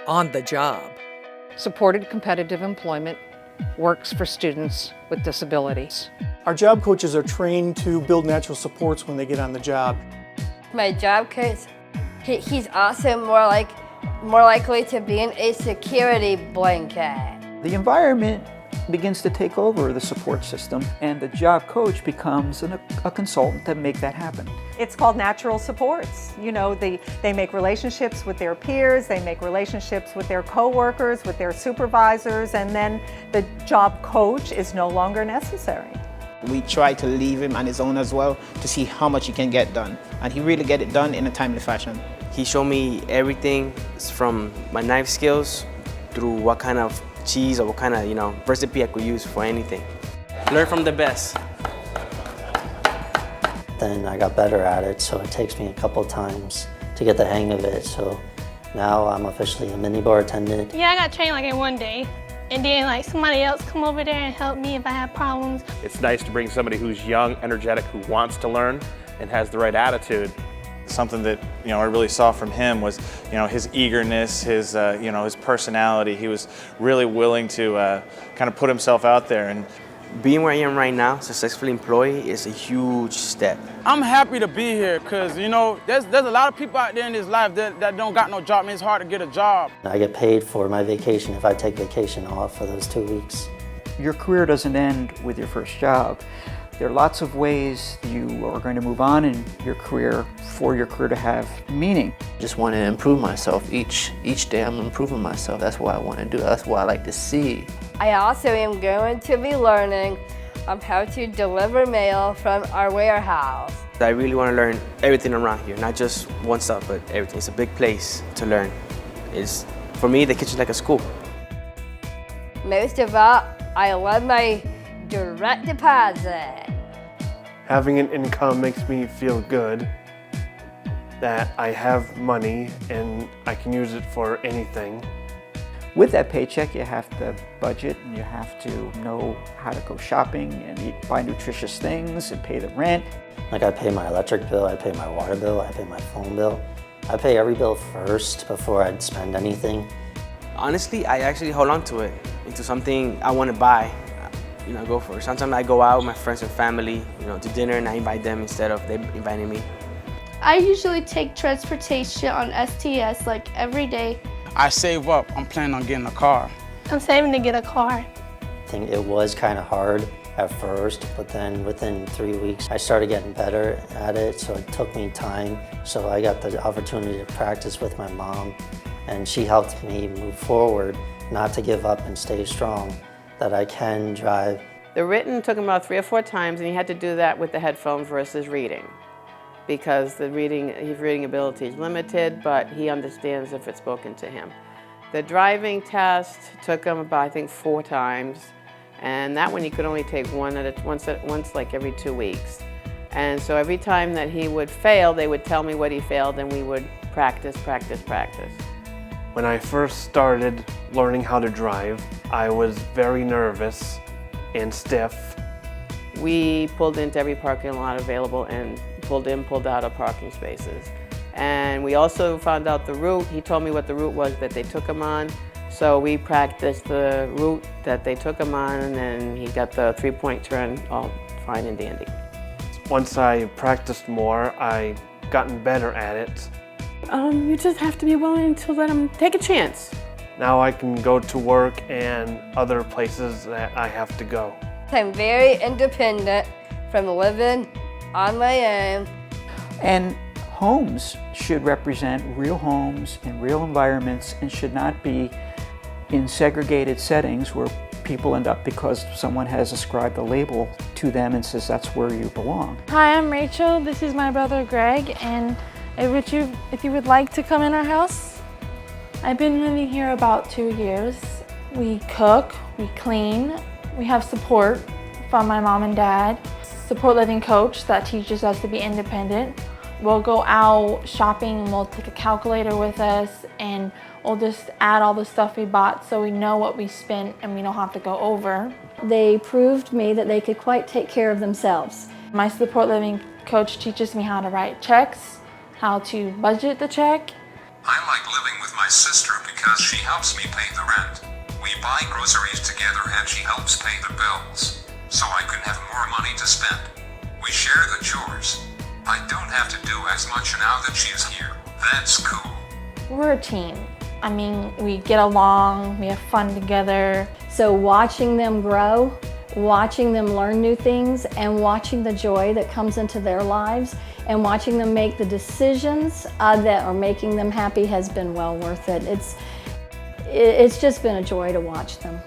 on the job. Supported competitive employment works for students with disabilities. Our job coaches are trained to build natural supports when they get on the job. My job coach, he's also more likely to be in a security blanket. The environment begins to take over the support system, and the job coach becomes a consultant to make that happen. It's called natural supports. You know, they make relationships with their peers, they make relationships with their coworkers, with their supervisors, and then the job coach is no longer necessary. We try to leave him on his own as well to see how much he can get done. And he really get it done in a timely fashion. He showed me everything from my knife skills through what kind of cheese or what kind of, recipe I could use for anything. Learn from the best. Then I got better at it, so it takes me a couple times to get the hang of it. So now I'm officially a mini bar attendant. Yeah, I got trained like in one day. And then somebody else come over there and help me if I have problems. It's nice to bring somebody who's young, energetic, who wants to learn and has the right attitude. Something that I really saw from him was his eagerness, his his personality. He was really willing to kind of put himself out there. And being where I am right now, successfully employed, is a huge step. I'm happy to be here because there's a lot of people out there in this life that don't got no job. I mean, it's hard to get a job. I get paid for my vacation if I take vacation off for those 2 weeks. Your career doesn't end with your first job. There are lots of ways you are going to move on in your career for your career to have meaning. I just want to improve myself. Each day I'm improving myself. That's what I want to do. That's what I like to see. I also am going to be learning how to deliver mail from our warehouse. I really want to learn everything around here, not just one stuff, but everything. It's a big place to learn. For me, the kitchen's like a school. Most of all, I love my direct deposit. Having an income makes me feel good, that I have money and I can use it for anything. With that paycheck, you have to budget and you have to know how to go shopping and buy nutritious things and pay the rent. Like I pay my electric bill, I pay my water bill, I pay my phone bill. I pay every bill first before I'd spend anything. Honestly, I actually hold on to it into something I want to buy. Go for it. Sometimes I go out with my friends and family, to dinner, and I invite them instead of them inviting me. I usually take transportation on STS every day. I save up. I'm planning on getting a car. I'm saving to get a car. I think it was kind of hard at first, but then within 3 weeks, I started getting better at it, so it took me time. So I got the opportunity to practice with my mom, and she helped me move forward, not to give up and stay strong, that I can drive. The written took him about 3 or 4 times, and he had to do that with the headphones versus reading, because his reading ability is limited, but he understands if it's spoken to him. The driving test took him about, I think, 4 times, and that one he could only take once like every 2 weeks. And so every time that he would fail, they would tell me what he failed, and we would practice. When I first started learning how to drive, I was very nervous and stiff. We pulled into every parking lot available and pulled in, pulled out of parking spaces. And we also found out the route. He told me what the route was that they took him on. So we practiced the route that they took him on, and he got the 3-point turn all fine and dandy. Once I practiced more, I gotten better at it. You just have to be willing to let him take a chance. Now I can go to work and other places that I have to go. I'm very independent from living on my own. And homes should represent real homes and real environments and should not be in segregated settings where people end up because someone has ascribed a label to them and says that's where you belong. Hi, I'm Rachel. This is my brother Greg, and if you would like to come in our house. I've been living here about 2 years. We cook, we clean, we have support from my mom and dad. Support living coach that teaches us to be independent. We'll go out shopping and we'll take a calculator with us and we'll just add all the stuff we bought so we know what we spent and we don't have to go over. They proved me that they could quite take care of themselves. My support living coach teaches me how to write checks, how to budget the check, I like living with my sister because she helps me pay the rent. We buy groceries together and she helps pay the bills, so I can have more money to spend. We share the chores. I don't have to do as much now that she's here. That's cool. We're a team. I mean, we get along, we have fun together. So watching them grow, watching them learn new things, and watching the joy that comes into their lives, and watching them make the decisions that are making them happy has been well worth it. It's just been a joy to watch them.